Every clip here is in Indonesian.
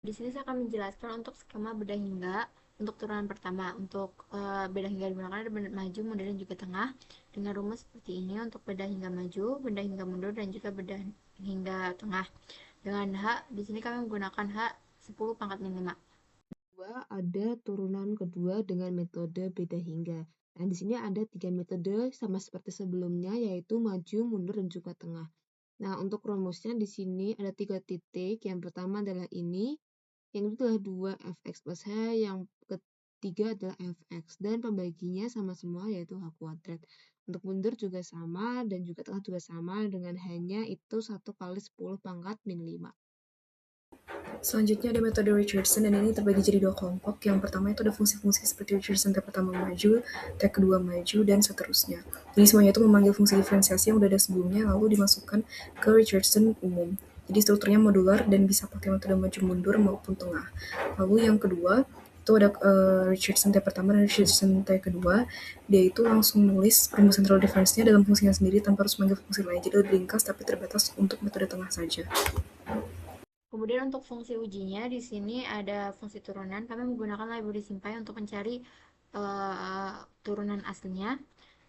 Di sini saya akan menjelaskan untuk skema beda hingga untuk turunan pertama. Untuk beda hingga digunakan ada beda maju, mundur, dan juga tengah dengan rumus seperti ini. Untuk beda hingga maju, beda hingga mundur, dan juga beda hingga tengah. Dengan H, di sini kami menggunakan H 10 pangkat min 5. Kedua, ada turunan kedua dengan metode beda hingga. Nah, di sini ada 3 metode sama seperti sebelumnya, yaitu maju, mundur, dan juga tengah. Nah, untuk rumusnya di sini ada 3 titik. Yang pertama adalah ini, yang itu adalah 2fx plus h, yang ketiga adalah fx, dan pembaginya sama semua, yaitu h kuadrat. Untuk mundur juga sama, dan juga tengah juga sama, dengan hanya itu 1 kali 10 pangkat min 5. Selanjutnya ada metode Richardson, dan ini terbagi jadi dua kelompok. Yang pertama itu ada fungsi-fungsi seperti Richardson, tab pertama maju, tab kedua maju, dan seterusnya. Jadi semuanya itu memanggil fungsi diferensiasi yang udah ada sebelumnya, lalu dimasukkan ke Richardson umum. Jadi strukturnya modular dan bisa pakai metode maju mundur maupun tengah. Lalu yang kedua itu ada Richardson tab pertama dan Richardson tab kedua. Dia itu langsung nulis rumus central difference-nya dalam fungsinya sendiri tanpa harus manggil fungsi lain. Jadi lebih ringkas tapi terbatas untuk metode tengah saja. Kemudian untuk fungsi ujinya di sini ada fungsi turunan. Kami menggunakan library SymPy untuk mencari turunan aslinya.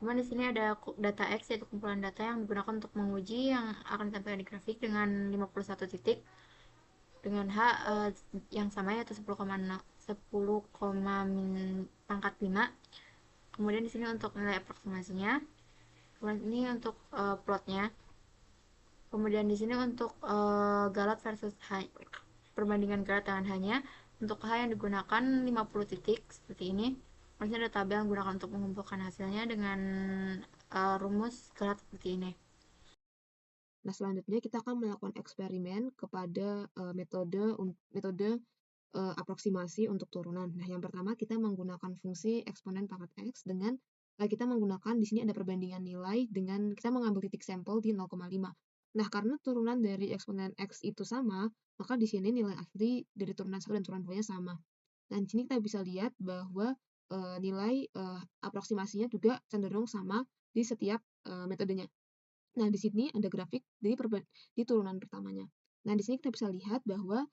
Kemudian di sini ada data X, yaitu kumpulan data yang digunakan untuk menguji yang akan ditampilkan di grafik dengan 51 titik dengan H yang sama, yaitu 10, pangkat 5. Kemudian di sini untuk nilai aproksimasinya. Kemudian ini untuk plotnya. Kemudian di sini untuk galat versus H, perbandingan galat dengan hanya. Untuk H yang digunakan 50 titik seperti ini. Maksudnya ada tabel yang digunakan untuk mengumpulkan hasilnya dengan rumus galat seperti ini. Nah, selanjutnya kita akan melakukan eksperimen kepada metode aproksimasi untuk turunan. Nah, yang pertama kita menggunakan fungsi eksponen pangkat X dengan kita menggunakan di sini ada perbandingan nilai dengan kita mengambil titik sampel di 0,5. Nah, karena turunan dari eksponen X itu sama, maka di sini nilai asli dari turunan 1 dan turunan 2-nya sama. Nah, di sini kita bisa lihat bahwa nilai aproksimasinya juga cenderung sama di setiap metodenya. Nah, di sini ada grafik di turunan pertamanya. Nah, di sini kita bisa lihat bahwa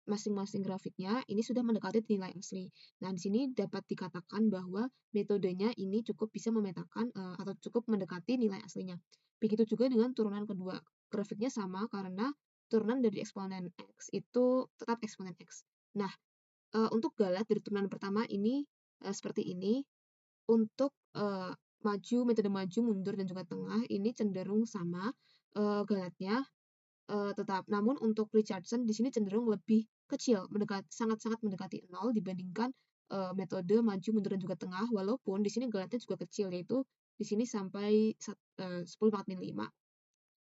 masing-masing grafiknya ini sudah mendekati nilai asli. Nah, di sini dapat dikatakan bahwa metodenya ini cukup bisa memetakan atau cukup mendekati nilai aslinya. Begitu juga dengan turunan kedua. Grafiknya sama karena turunan dari eksponen X itu tetap eksponen X. Nah, untuk galat dari turunan pertama ini seperti ini. Untuk metode maju, mundur, dan juga tengah ini cenderung sama galatnya, tetap. Namun untuk Richardson di sini cenderung lebih kecil, sangat-sangat mendekati 0 dibandingkan metode maju, mundur, dan juga tengah, walaupun di sini galatnya juga kecil, yaitu di sini sampai 10 / 5,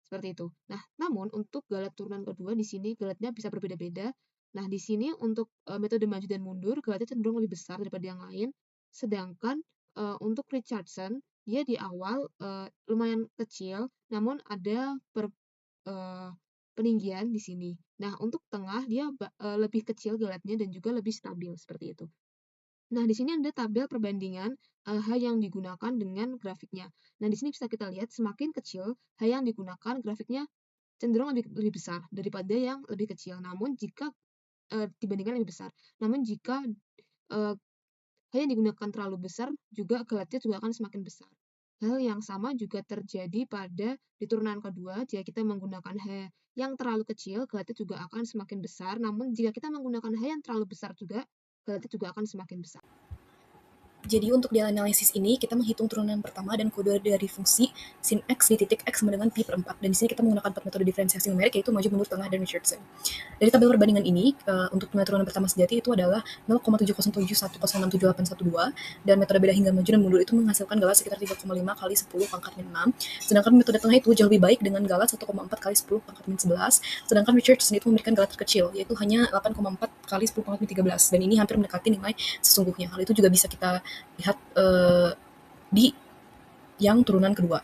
seperti itu. Nah, namun untuk galat turunan kedua di sini galatnya bisa berbeda-beda. Nah, di sini untuk metode maju dan mundur galatnya cenderung lebih besar daripada yang lain. Sedangkan untuk Richardson dia di awal lumayan kecil, namun ada eh, peninggian di sini. Nah, untuk tengah dia lebih kecil galatnya dan juga lebih stabil seperti itu. Nah, di sini ada tabel perbandingan H yang digunakan dengan grafiknya. Nah, di sini bisa kita lihat semakin kecil H yang digunakan, grafiknya cenderung lebih besar daripada yang lebih kecil. Namun jika dibandingkan lebih besar. Namun jika H yang digunakan terlalu besar, juga galatnya juga akan semakin besar. Hal yang sama juga terjadi pada di turunan kedua. Jika kita menggunakan H yang terlalu kecil, galatnya juga akan semakin besar. Namun jika kita menggunakan H yang terlalu besar juga, galatnya juga akan semakin besar. Jadi untuk di analisis ini kita menghitung turunan pertama dan kode dari fungsi sin x di titik x sama dengan pi per 4. Dan di sini kita menggunakan 4 metode diferensiasi numerik, yaitu maju, mundur, tengah, dan Richardson. Dari tabel perbandingan ini, untuk nilai turunan pertama sejati itu adalah 0,707106812, dan metode beda hingga maju dan mundur itu menghasilkan galat sekitar 3,5 kali 10 pangkat min 6. Sedangkan metode tengah itu jauh lebih baik dengan galat 1,4 kali 10 pangkat min 11. Sedangkan Richardson itu memberikan galat terkecil, yaitu hanya 8,4 kali 10 pangkat min 13. Dan ini hampir mendekati nilai sesungguhnya. Hal itu juga bisa kita lihat di yang turunan kedua.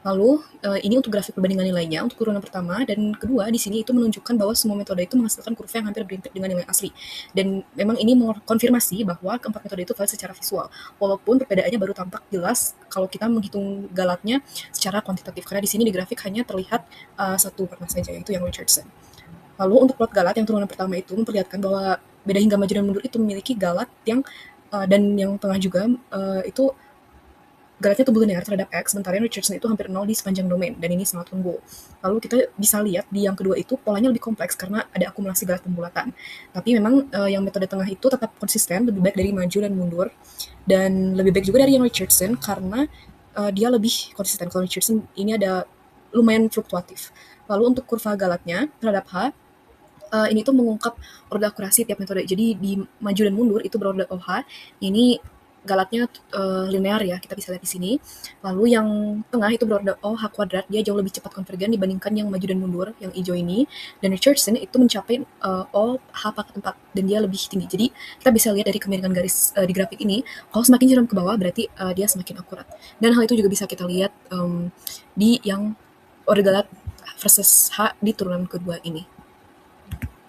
Lalu ini untuk grafik perbandingan nilainya untuk turunan pertama dan kedua di sini itu menunjukkan bahwa semua metode itu menghasilkan kurva yang hampir berimpit dengan nilai asli. Dan memang ini mengkonfirmasi bahwa keempat metode itu valid secara visual. Walaupun perbedaannya baru tampak jelas kalau kita menghitung galatnya secara kuantitatif, karena di sini di grafik hanya terlihat satu warna saja, yaitu yang Richardson. Lalu untuk plot Galat yang turunan pertama itu memperlihatkan bahwa beda hingga maju dan mundur itu memiliki Galat yang dan yang tengah juga itu Galatnya tumbuh linear terhadap X, sementara Richardson itu hampir nol di sepanjang domain, dan ini sangat unggul. Lalu kita bisa lihat di yang kedua itu polanya lebih kompleks karena ada akumulasi Galat pembulatan. Tapi memang yang metode tengah itu tetap konsisten, lebih baik dari maju dan mundur, dan lebih baik juga dari yang Richardson karena dia lebih konsisten. Kalau Richardson ini ada lumayan fluktuatif. Lalu untuk kurva Galatnya terhadap H, ini tuh mengungkap orde akurasi tiap metode. Jadi di maju dan mundur itu berorde OH. Ini Galatnya linear ya, kita bisa lihat di sini. Lalu yang tengah itu berorde OH kuadrat, dia jauh lebih cepat konvergen dibandingkan yang maju dan mundur, yang hijau ini. Dan Richardson itu mencapai OH pangkat 4, dan dia lebih tinggi. Jadi kita bisa lihat dari kemiringan garis di grafik ini, kalau semakin curam ke bawah berarti dia semakin akurat. Dan hal itu juga bisa kita lihat di yang orde Galat versus H di turunan kedua ini.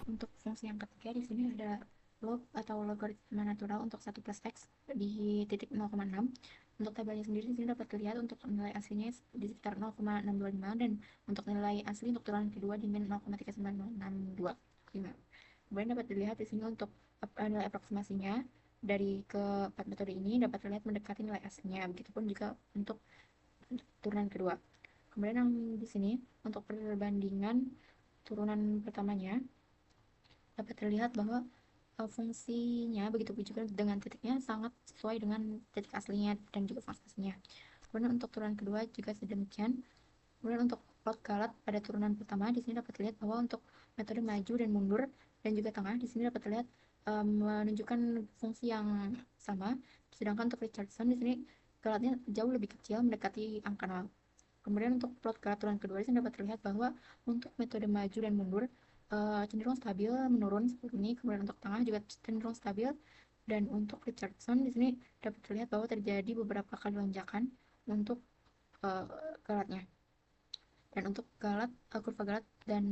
Untuk fungsi yang ketiga di sini ada log atau logaritma natural untuk 1 plus x di titik 0,6. Untuk tabelnya sendiri di sini dapat dilihat untuk nilai aslinya di sekitar 0,625 dan untuk nilai asli untuk turunan kedua di min 0,39062. Kemudian dapat dilihat di sini untuk nilai aproksimasinya dari keempat metode ini dapat terlihat mendekati nilai aslinya. Begitupun juga untuk turunan kedua. Kemudian yang di sini untuk perbandingan turunan pertamanya dapat terlihat bahwa fungsinya begitu juga dengan titiknya sangat sesuai dengan titik aslinya dan juga fungsi aslinya. Kemudian untuk turunan kedua juga sedemikian. Kemudian untuk plot Galat pada turunan pertama di sini dapat terlihat bahwa untuk metode maju dan mundur dan juga tengah di sini dapat terlihat menunjukkan fungsi yang sama. Sedangkan untuk Richardson di sini Galatnya jauh lebih kecil mendekati angka 0. Kemudian untuk plot Galat turunan kedua di sini dapat terlihat bahwa untuk metode maju dan mundur cenderung stabil menurun seperti ini. Kemudian untuk tengah juga cenderung stabil, dan untuk Richardson di sini dapat terlihat bahwa terjadi beberapa kali lonjakan untuk Galatnya. Dan untuk Galat, kurva Galat dan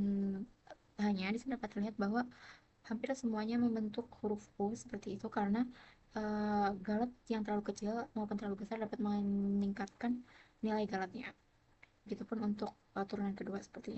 hanya di sini dapat terlihat bahwa hampir semuanya membentuk huruf U seperti itu karena Galat yang terlalu kecil maupun terlalu besar dapat meningkatkan nilai Galatnya. Begitupun untuk turunan kedua seperti